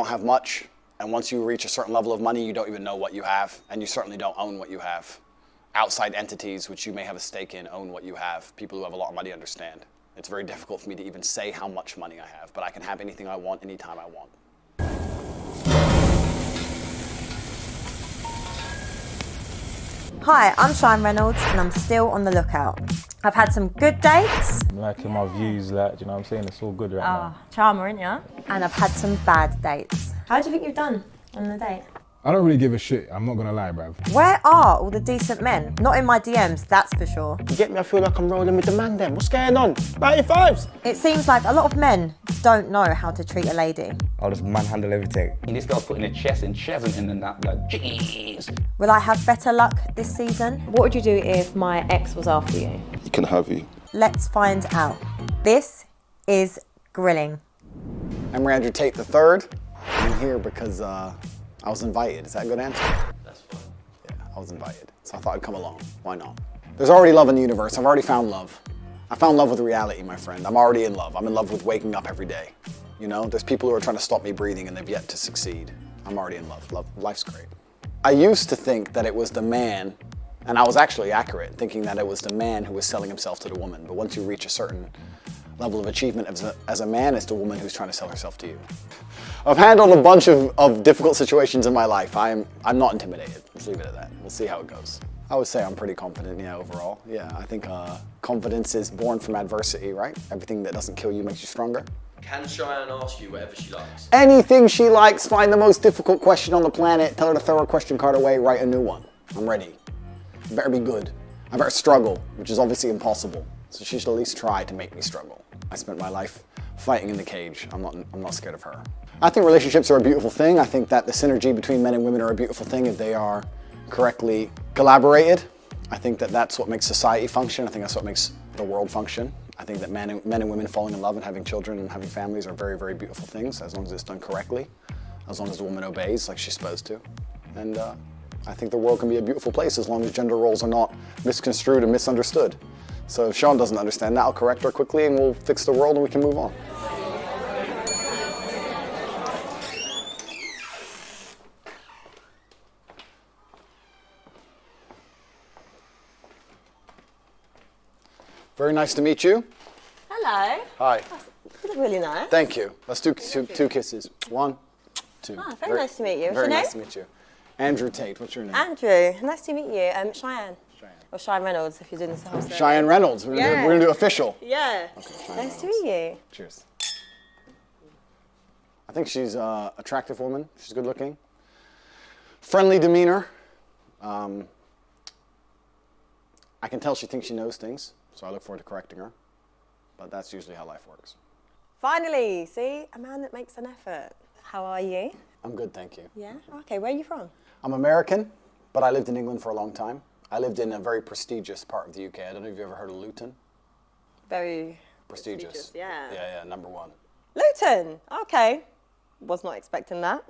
don't have much, and once you reach a certain level of money, you don't even know what you have, and you certainly don't own what you have. Outside entities, which you may have a stake in, own what you have. People who have a lot of money understand. It's very difficult for me to even say how much money I have, but I can have anything I want, anytime I want. Hi, I'm Cheyenne Reynolds and I'm still on the lookout. I've had some good dates. I'm liking my views, like, do you know what I'm saying? It's all good right now. Charmer, ain't ya? And I've had some bad dates. How do you think you've done on the date? I don't really give a shit, I'm not gonna lie, bruv. Where are all the decent men? Not in my DMs, that's for sure. You get me? I feel like I'm rolling with the man then. What's going on? 95s! It seems like a lot of men don't know how to treat a lady. I'll just manhandle everything. This girl's putting her chest in Chesington and that, like, jeez. Will I have better luck this season? What would you do if my ex was after you? He can have you. Let's find out. This is Grilling. I'm Andrew Tate the Third. I'm here because I was invited. Is that a good answer? That's fine. Yeah, I was invited, so I thought I'd come along. Why not? There's already love in the universe. I've already found love. I found love with reality, my friend. I'm already in love. I'm in love with waking up every day. You know, there's people who are trying to stop me breathing and they've yet to succeed. I'm already in love. Life's great. I used to think that it was the man, and I was actually accurate, thinking that it was the man who was selling himself to the woman. But once you reach a certain level of achievement as a man, it's the woman who's trying to sell herself to you. I've handled a bunch of difficult situations in my life. I'm not intimidated. Let's leave it at that. We'll see how it goes. I would say I'm pretty confident, yeah, overall. Yeah, I think confidence is born from adversity, right? Everything that doesn't kill you makes you stronger. Can Cheyenne ask you whatever she likes? Anything she likes, find the most difficult question on the planet, tell her to throw her question card away, write a new one. I'm ready. I better be good. I better struggle, which is obviously impossible. So she should at least try to make me struggle. I spent my life fighting in the cage. I'm not scared of her. I think relationships are a beautiful thing. I think that the synergy between men and women are a beautiful thing if they are correctly collaborated. I think that that's what makes society function. I think that's what makes the world function. I think that men and women falling in love and having children and having families are very, very beautiful things as long as it's done correctly, as long as the woman obeys like she's supposed to. And I think the world can be a beautiful place as long as gender roles are not misconstrued and misunderstood. So if Sean doesn't understand that, I'll correct her quickly and we'll fix the world and we can move on. Very nice to meet you. Hello. Hi. You look really nice. Thank you. Let's do two kisses. 1, 2. Very nice to meet you. What's Very your name? nice to meet you. Andrew Tate. What's your name? Andrew. Nice to meet you. Cheyenne. Or Cheyenne Reynolds if you're doing this whole thing. Cheyenne Reynolds. We're gonna do official. Yeah. Okay, Nice to meet you. Cheers. I think she's an attractive woman. She's good looking. Friendly demeanor. I can tell she thinks she knows things, so I look forward to correcting her. But that's usually how life works. Finally, see? A man that makes an effort. How are you? I'm good, thank you. Yeah? Okay, where are you from? I'm American, but I lived in England for a long time. I lived in a very prestigious part of the UK. I don't know if you've ever heard of Luton. Very Prestigious. yeah. Yeah, #1. Luton. Okay. Was not expecting that.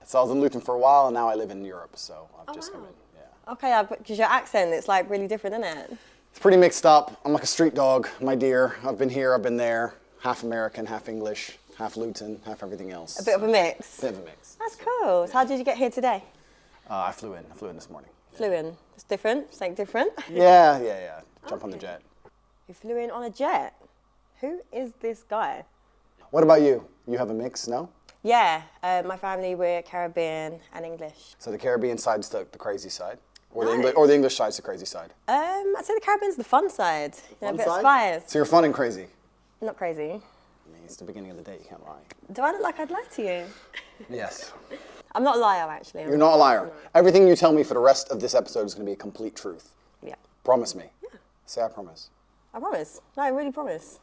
So I was in Luton for a while, and now I live in Europe, so I've just come in. Yeah. Okay, because your accent, it's like really different, isn't it? It's pretty mixed up. I'm like a street dog, my dear. I've been here, I've been there. Half American, half English, half Luton, half everything else. A bit of a mix. Bit of a mix. That's cool. So how did you get here today? I flew in this morning. Flew in. It's different. Something different. Yeah. Jump on the jet. You flew in on a jet. Who is this guy? What about you? You have a mix, no? Yeah, my family, we're Caribbean and English. So the Caribbean side's the crazy side? Or the English side's the crazy side? I'd say the Caribbean's the fun side. Fun a bit side? of spice. So you're fun and crazy? Not crazy. I mean, it's the beginning of the day, you can't lie. Do I look like I'd lie to you? Yes. I'm not a liar, actually. You're not a liar. Everything you tell me for the rest of this episode is going to be a complete truth. Yeah. Promise me. Yeah. Say I promise. I promise. No, I really promise.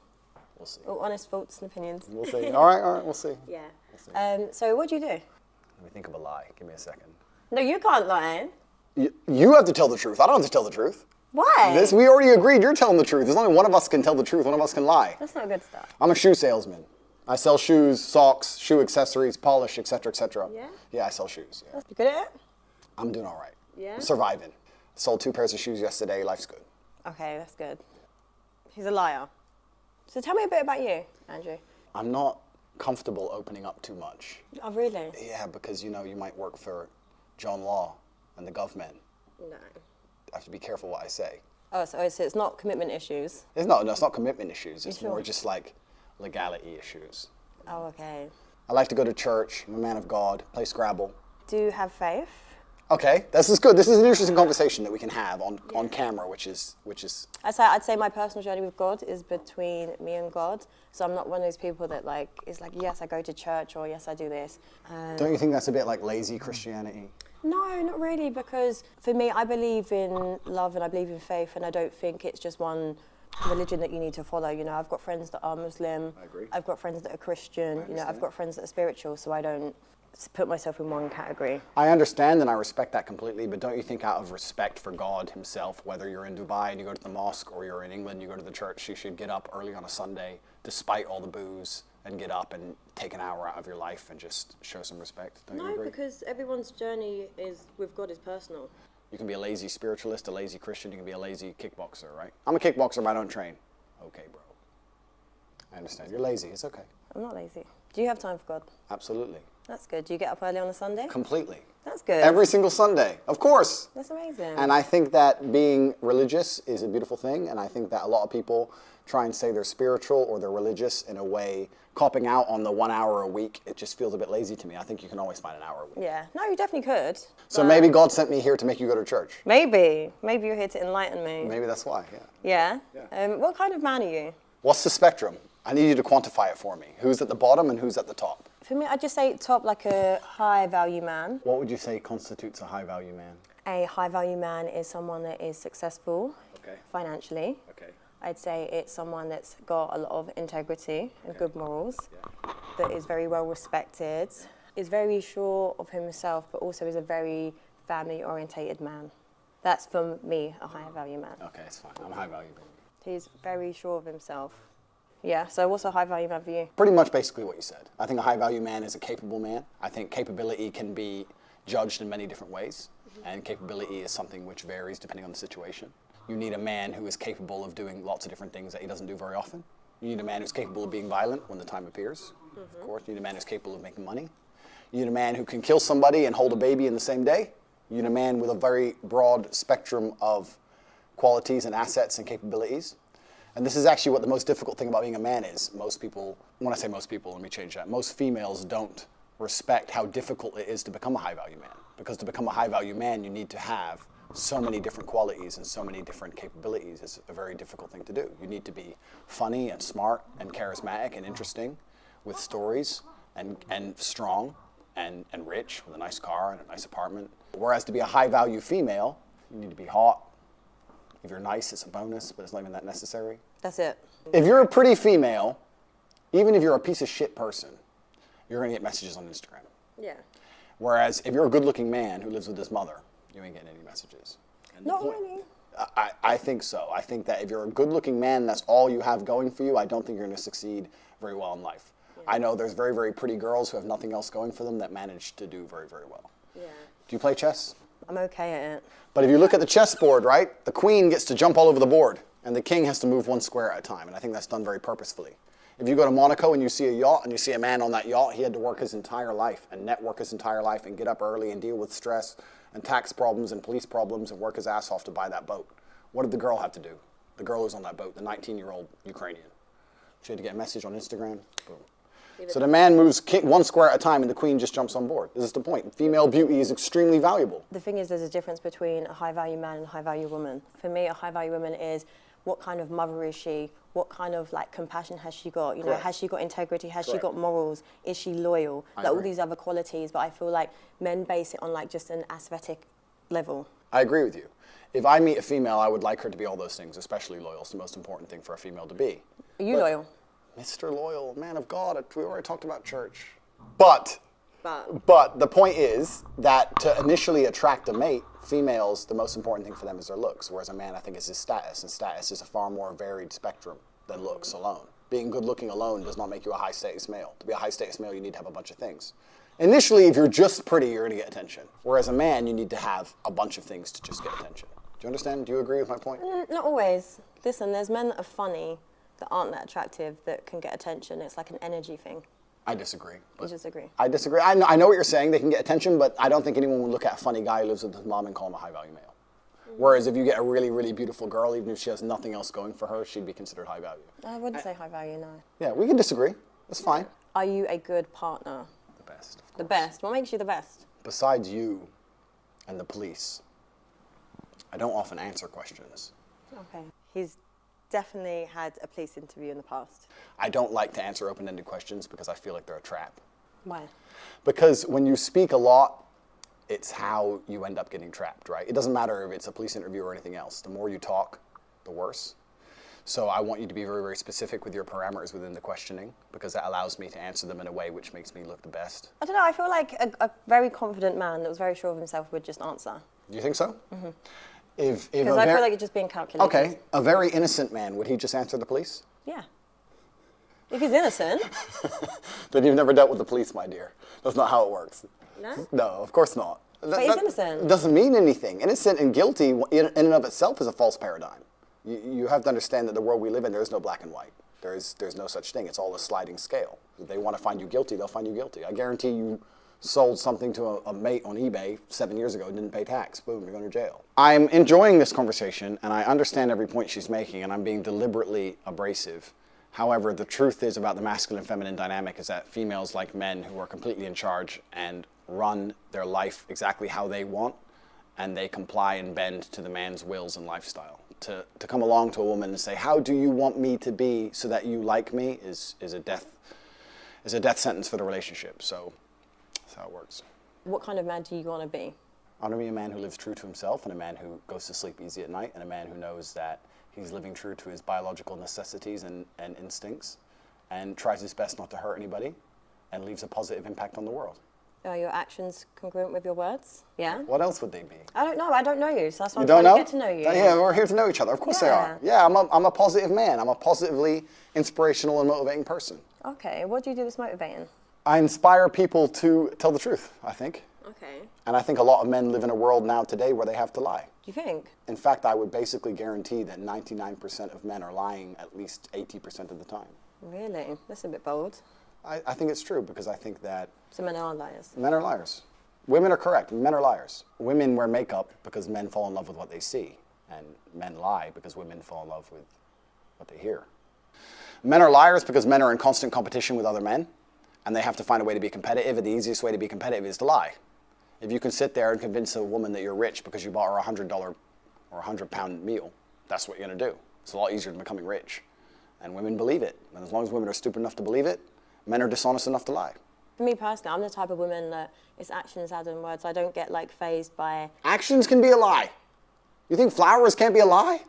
We'll see. All honest thoughts and opinions. We'll see. All right, we'll see. Yeah. We'll see. So what do you do? Let me think of a lie. Give me a second. No, you can't lie. You have to tell the truth. I don't have to tell the truth. Why? We already agreed you're telling the truth. There's only one of us can tell the truth, one of us can lie. That's not good stuff. I'm a shoe salesman. I sell shoes, socks, shoe accessories, polish, etc., etc. Yeah? Yeah, I sell shoes. Yeah. You good at it? I'm doing all right. Yeah? I'm surviving. Sold 2 pairs of shoes yesterday. Life's good. Okay, that's good. He's a liar. So tell me a bit about you, Andrew. I'm not comfortable opening up too much. Oh, really? Yeah, because you know you might work for John Law and the government. No. I have to be careful what I say. Oh, so it's not commitment issues? It's not commitment issues. It's sure? more just like legality issues. Oh, okay. I like to go to church. I'm a man of God. Play Scrabble. Do you have faith? Okay, this is good. This is an interesting conversation that we can have on camera, which is. I'd say my personal journey with God is between me and God. So I'm not one of those people that is like, yes, I go to church, or yes, I do this. Don't you think that's a bit like lazy Christianity? No, not really, because for me, I believe in love and I believe in faith, and I don't think it's just one religion that you need to follow. You know, I've got friends that are Muslim. I agree. I've got friends that are Christian. You know, I've got friends that are spiritual, so I don't put myself in one category. I understand and I respect that completely, but don't you think out of respect for God himself, whether you're in Dubai and you go to the mosque or you're in England and you go to the church, you should get up early on a Sunday, despite all the booze, and get up and take an hour out of your life and just show some respect? Don't you agree? Because everyone's journey with God is personal. You can be a lazy spiritualist, a lazy Christian, you can be a lazy kickboxer, right? I'm a kickboxer, but I don't train. Okay, bro. I understand. You're lazy. It's okay. I'm not lazy. Do you have time for God? Absolutely. That's good. Do you get up early on a Sunday? Completely. That's good. Every single Sunday, of course. That's amazing. And I think that being religious is a beautiful thing, and I think that a lot of people try and say they're spiritual or they're religious in a way, copping out on the 1 hour a week. It just feels a bit lazy to me. I think you can always find an hour a week. Yeah. No, you definitely could. So maybe God sent me here to make you go to church. Maybe. Maybe you're here to enlighten me. Maybe that's why, yeah. Yeah? What kind of man are you? What's the spectrum? I need you to quantify it for me. Who's at the bottom and who's at the top? For me, I'd just say top, like a high value man. What would you say constitutes a high value man? A high value man is someone that is successful financially. Okay. I'd say it's someone that's got a lot of integrity and good morals, that is very well respected, is very sure of himself, but also is a very family orientated man. That's, for me, a high value man. Okay, it's fine. I'm a high value baby. He's very sure of himself. Yeah, so what's a high value man for you? Pretty much basically what you said. I think a high value man is a capable man. I think capability can be judged in many different ways, and capability is something which varies depending on the situation. You need a man who is capable of doing lots of different things that he doesn't do very often. You need a man who's capable of being violent when the time appears, of course. You need a man who's capable of making money. You need a man who can kill somebody and hold a baby in the same day. You need a man with a very broad spectrum of qualities and assets and capabilities. And this is actually what the most difficult thing about being a man is. Most people, when I say most people, let me change that. Most females don't respect how difficult it is to become a high value man. Because to become a high value man, you need to have so many different qualities and so many different capabilities. It's a very difficult thing to do. You need to be funny and smart and charismatic and interesting with stories and strong and rich with a nice car and a nice apartment. Whereas to be a high value female, you need to be hot. If you're nice, it's a bonus, but it's not even that necessary. That's it. If you're a pretty female, even if you're a piece of shit person, you're gonna get messages on Instagram. Yeah. Whereas if you're a good-looking man who lives with his mother, you ain't getting any messages. And Not really. I think so. I think that if you're a good-looking man, that's all you have going for you, I don't think you're gonna succeed very well in life. Yeah. I know there's very, very pretty girls who have nothing else going for them that manage to do very, very well. Yeah. Do you play chess? I'm okay at it. But if you look at the chessboard, right, the queen gets to jump all over the board, and the king has to move one square at a time, and I think that's done very purposefully. If you go to Monaco and you see a yacht, and you see a man on that yacht, he had to work his entire life, and network his entire life, and get up early, and deal with stress, and tax problems, and police problems, and work his ass off to buy that boat. What did the girl have to do? The girl who's on that boat, the 19-year-old Ukrainian. She had to get a message on Instagram, boom. So the man moves one square at a time and the queen just jumps on board. This is the point. Female beauty is extremely valuable. The thing is, there's a difference between a high value man and a high value woman. For me, a high value woman is what kind of mother is she? What kind of compassion has she got? You know, has she got integrity? Has she got morals? Is she loyal? All these other qualities. But I feel like men base it on just an aesthetic level. I agree with you. If I meet a female, I would like her to be all those things, especially loyal. It's the most important thing for a female to be. Are you loyal? Mr. Loyal, man of God, we already talked about church. But the point is that to initially attract a mate, females, the most important thing for them is their looks, whereas a man, I think, is his status, and status is a far more varied spectrum than looks alone. Being good looking alone does not make you a high status male. To be a high status male, you need to have a bunch of things. Initially, if you're just pretty, you're gonna get attention. Whereas a man, you need to have a bunch of things to just get attention. Do you understand? Do you agree with my point? Not always. Listen, there's men that are funny that aren't that attractive that can get attention. It's like an energy thing. I disagree. You disagree? I disagree. I know what you're saying. They can get attention, but I don't think anyone would look at a funny guy who lives with his mom and call him a high-value male. Whereas if you get a really, really beautiful girl, even if she has nothing else going for her, she'd be considered high value. I wouldn't say high value, no. Yeah, we can disagree. That's fine. Are you a good partner? The best, of course. The best. What makes you the best? Besides you and the police, I don't often answer questions. Okay. He's definitely had a police interview in the past. I don't like to answer open-ended questions because I feel like they're a trap. Why? Because when you speak a lot, it's how you end up getting trapped, right? It doesn't matter if it's a police interview or anything else. The more you talk, the worse. So I want you to be very, very specific with your parameters within the questioning, because that allows me to answer them in a way which makes me look the best. I don't know, I feel like a very confident man that was very sure of himself would just answer. Do you think so? Mm-hmm. If Because I feel like you're just being calculated. Okay, a very innocent man, would he just answer the police? Yeah. If he's innocent. Then you've never dealt with the police, my dear. That's not how it works. No? No, of course not. But he's innocent. Doesn't mean anything. Innocent and guilty in and of itself is a false paradigm. You have to understand that the world we live in, there is no black and white. There's no such thing. It's all a sliding scale. If they want to find you guilty, they'll find you guilty. I guarantee you sold something to a mate on eBay 7 years ago, didn't pay tax. Boom, you're going to jail. I'm enjoying this conversation, and I understand every point she's making, and I'm being deliberately abrasive. However, the truth is about the masculine and feminine dynamic is that females like men who are completely in charge and run their life exactly how they want, and they comply and bend to the man's wills and lifestyle. To come along to a woman and say, how do you want me to be so that you like me is a death sentence for the relationship. So that's how it works. What kind of man do you want to be? I want to be a man who lives true to himself, and a man who goes to sleep easy at night, and a man who knows that he's living true to his biological necessities and instincts, and tries his best not to hurt anybody, and leaves a positive impact on the world. Are your actions congruent with your words? Yeah? What else would they be? I don't know. I don't know you, so that's why You I'm don't trying know? to get to know you. Yeah, we're here to know each other. Of course they are. Yeah, I'm a positive man. I'm a positively inspirational and motivating person. Okay, what do you do that's motivating? I inspire people to tell the truth, I think. Okay. And I think a lot of men live in a world now today where they have to lie. Do you think? In fact, I would basically guarantee that 99% of men are lying at least 80% of the time. Really? That's a bit bold. I think it's true because I think that So men are liars. men are liars. Women are correct, men are liars. Women wear makeup because men fall in love with what they see, and men lie because women fall in love with what they hear. Men are liars because men are in constant competition with other men, and they have to find a way to be competitive, and the easiest way to be competitive is to lie. If you can sit there and convince a woman that you're rich because you bought her a $100 or £100 meal, that's what you're going to do. It's a lot easier than becoming rich. And women believe it. And as long as women are stupid enough to believe it, men are dishonest enough to lie. For me personally, I'm the type of woman that it's actions rather than words. I don't get like fazed by... Actions can be a lie. You think flowers can't be a lie?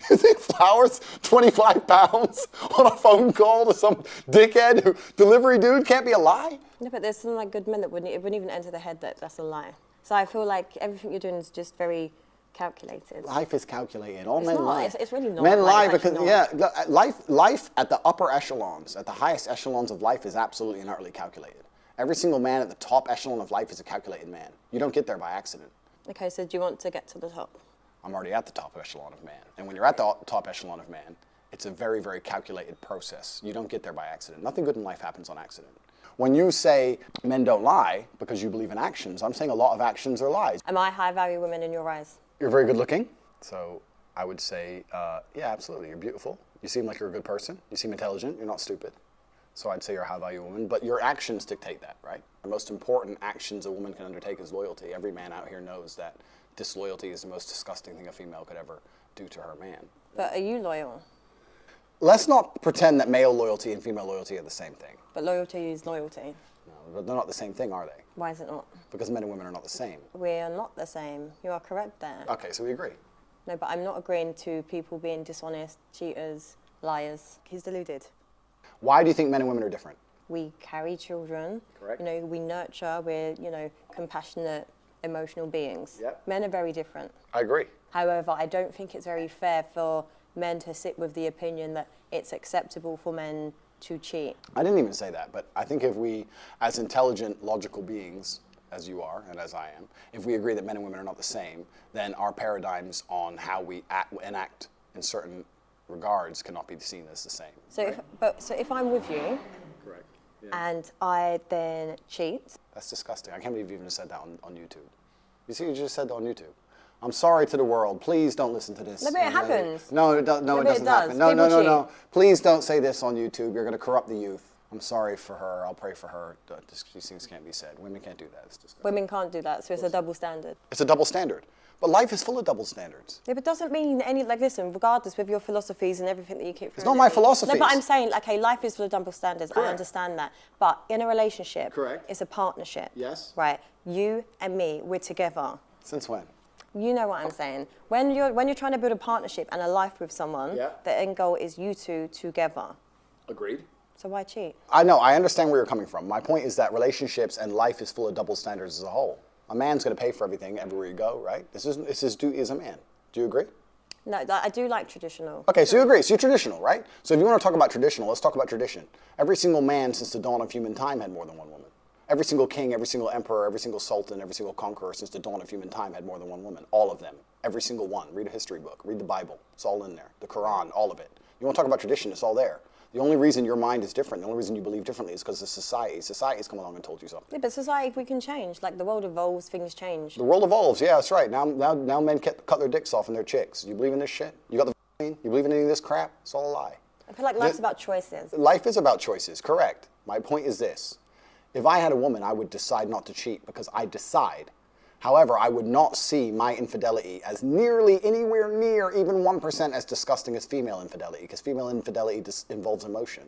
You think flowers, 25 pounds on a phone call to some dickhead delivery dude can't be a lie? No, but there's some like good men that it wouldn't even enter their head that that's a lie. So I feel like everything you're doing is just very calculated. Life is calculated. All It's men not. lie. It's really not. Men Like, lie it's because, actually life at the upper echelons, at the highest echelons of life is absolutely and utterly calculated. Every single man at the top echelon of life is a calculated man. You don't get there by accident. Okay, so do you want to get to the top? I'm already at the top echelon of man. And when you're at the top echelon of man, it's a very, very calculated process. You don't get there by accident. Nothing good in life happens on accident. When you say men don't lie because you believe in actions, I'm saying a lot of actions are lies. Am I high-value woman in your eyes? You're very good looking. So I would say, yeah, absolutely. You're beautiful. You seem like you're a good person. You seem intelligent. You're not stupid. So I'd say you're a high-value woman. But your actions dictate that, right? The most important actions a woman can undertake is loyalty. Every man out here knows that disloyalty is the most disgusting thing a female could ever do to her man. But are you loyal? Let's not pretend that male loyalty and female loyalty are the same thing. But loyalty is loyalty. No, but they're not the same thing, are they? Why is it not? Because men and women are not the same. We are not the same. You are correct there. Okay, so we agree. No, but I'm not agreeing to people being dishonest, cheaters, liars. He's deluded. Why do you think men and women are different? We carry children. Correct. You know, we nurture. We're, you know, compassionate, emotional beings. Yep. Men are very different. I agree. However, I don't think it's very fair for men to sit with the opinion that it's acceptable for men to cheat. I didn't even say that, but I think if we, as intelligent, logical beings, as you are and as I am, if we agree that men and women are not the same, then our paradigms on how we enact in certain regards cannot be seen as the same. So, right? if I'm with you, Correct. and I then cheat. That's disgusting. I can't believe you even said that on YouTube. You see, you just said that on YouTube. I'm sorry to the world. Please don't listen to this. No, but it happens. No, it doesn't happen. No, People no. Please don't say this on YouTube. You're going to corrupt the youth. I'm sorry for her. I'll pray for her. These things can't be said. Women can't do that. It's disgusting. Women can't do that, so it's a double standard. It's a double standard. But life is full of double standards. Yeah, but it doesn't mean any, like, listen, regardless with your philosophies and everything that you keep... It's not my philosophies. No, but I'm saying, okay, life is full of double standards. Correct. I understand that. But in a relationship... Correct. It's a partnership. Yes. Right? You and me, we're together. Since when? You know what I'm saying. When you're trying to build a partnership and a life with someone, the end goal is you two together. Agreed. So why cheat? I know. I understand where you're coming from. My point is that relationships and life is full of double standards as a whole. A man's going to pay for everything everywhere you go, right? This is his duty as a man. Do you agree? No, I do like traditional. Okay, so you agree. So you're traditional, right? So if you want to talk about traditional, let's talk about tradition. Every single man since the dawn of human time had more than one woman. Every single king, every single emperor, every single sultan, every single conqueror since the dawn of human time had more than one woman. All of them. Every single one. Read a history book. Read the Bible. It's all in there. The Quran, all of it. You want to talk about tradition, it's all there. The only reason your mind is different, the only reason you believe differently is because of society. Society's come along and told you something. Yeah, but society, we can change. Like, the world evolves, things change. The world evolves, yeah, that's right. Now men cut their dicks off and their chicks. You believe in this shit? You got the vaccine? You believe in any of this crap? It's all a lie. I feel like life's about choices. Life is about choices, correct. My point is this. If I had a woman, I would decide not to cheat because I decide. However, I would not see my infidelity as nearly anywhere near even 1% as disgusting as female infidelity, because female infidelity involves emotion.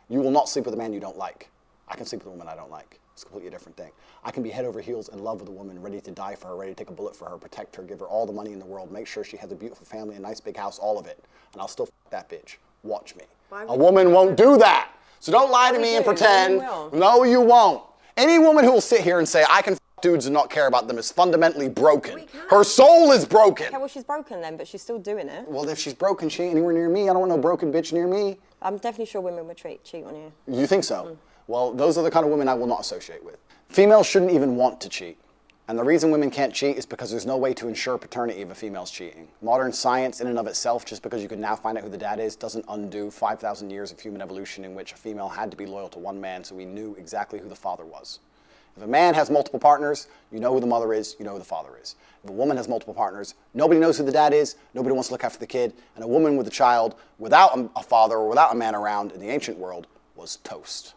You will not sleep with a man you don't like. I can sleep with a woman I don't like. It's a completely different thing. I can be head over heels in love with a woman, ready to die for her, ready to take a bullet for her, protect her, give her all the money in the world, make sure she has a beautiful family, a nice big house, all of it. And I'll still f that bitch. Watch me. A woman won't do that. So don't lie to me and pretend. No, you won't. Any woman who will sit here and say, I can f dudes and not care about them is fundamentally broken. Her soul is broken. Okay, well, she's broken then, but she's still doing it. Well, if she's broken, she ain't anywhere near me. I don't want no broken bitch near me. I'm definitely sure women would cheat on you. You think so? Well, those are the kind of women I will not associate with. Females shouldn't even want to cheat. And the reason women can't cheat is because there's no way to ensure paternity if a female's cheating. Modern science in and of itself, just because you can now find out who the dad is, doesn't undo 5,000 years of human evolution in which a female had to be loyal to one man so we knew exactly who the father was. If a man has multiple partners, you know who the mother is, you know who the father is. If a woman has multiple partners, nobody knows who the dad is, nobody wants to look after the kid, and a woman with a child without a father or without a man around in the ancient world was toast.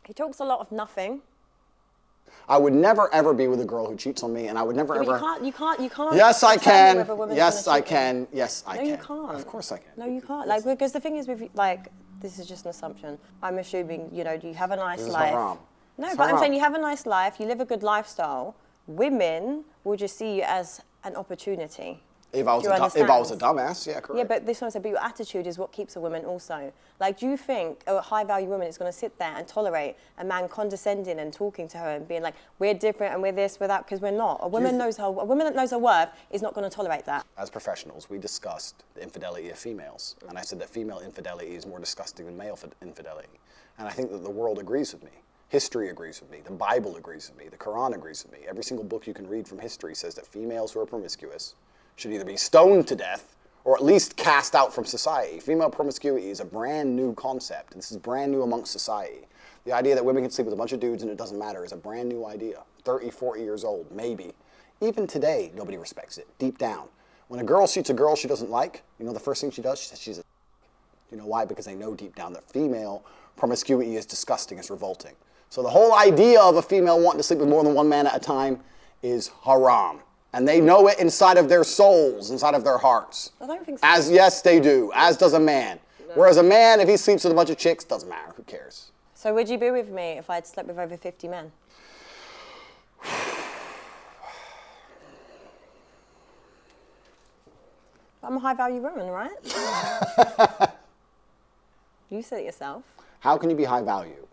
He talks a lot of nothing. I would never ever be with a girl who cheats on me, and I would never ever. You can't. Yes, I can. Yes, I can. Yes, I can. No, you can't. Of course I can. No, you can't. Like, because the thing is, with like, this is just an assumption. I'm assuming, you know, you have a nice life. Haram. No, It's but I'm haram. saying you have a nice life, you live a good lifestyle. Women will just see you as an opportunity. If I was Do you a understand? dumbass, yeah, correct. Yeah, but this one said, but your attitude is what keeps a woman also. Like, do you think a high-value woman is going to sit there and tolerate a man condescending and talking to her and being like, we're different and we're this, we're that, because we're not. A woman that knows her worth is not going to tolerate that. As professionals, we discussed the infidelity of females, and I said that female infidelity is more disgusting than male infidelity. And I think that the world agrees with me. History agrees with me. The Bible agrees with me. The Quran agrees with me. Every single book you can read from history says that females who are promiscuous should either be stoned to death or at least cast out from society. Female promiscuity is a brand new concept. This is brand new amongst society. The idea that women can sleep with a bunch of dudes and it doesn't matter is a brand new idea. 30, 40 years old, maybe. Even today, nobody respects it, deep down. When a girl shoots a girl she doesn't like, you know the first thing she does? She says she's a... You know why? Because they know deep down that female promiscuity is disgusting, it's revolting. So the whole idea of a female wanting to sleep with more than one man at a time is haram. And they know it inside of their souls, inside of their hearts. I don't think so. Yes, they do, as does a man. No. Whereas a man, if he sleeps with a bunch of chicks, doesn't matter, who cares? So would you be with me if I'd slept with over 50 men? I'm a high-value woman, right? You said it yourself. How can you be high value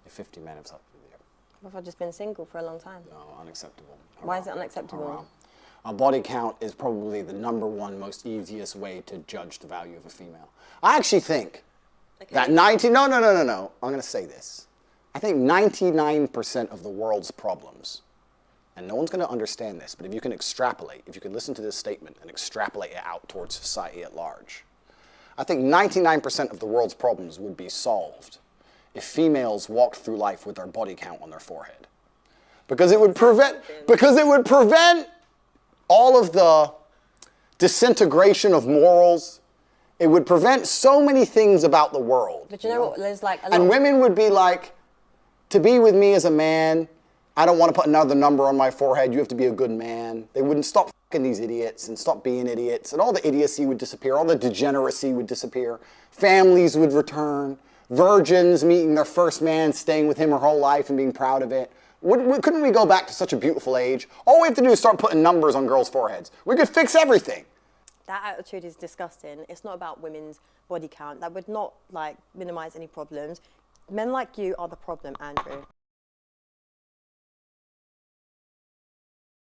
if 50 men have slept with you? What if I've just been single for a long time? No, unacceptable. Why is it unacceptable? Haram. A body count is probably the #1 most easiest way to judge the value of a female. I actually think that No, I'm going to say this. I think 99% of the world's problems, and no one's going to understand this, but if you can extrapolate, if you can listen to this statement and extrapolate it out towards society at large, I think 99% of the world's problems would be solved if females walked through life with their body count on their forehead. Because it would prevent all of the disintegration of morals. It would prevent so many things about the world. But you know what? There's like a lot and women would be like, to be with me as a man, I don't want to put another number on my forehead. You have to be a good man. They wouldn't stop fucking these idiots and stop being idiots. And all the idiocy would disappear. All the degeneracy would disappear. Families would return. Virgins meeting their first man, staying with him her whole life and being proud of it. Couldn't we go back to such a beautiful age? All we have to do is start putting numbers on girls' foreheads. We could fix everything. That attitude is disgusting. It's not about women's body count. That would not like minimize any problems. Men like you are the problem, Andrew.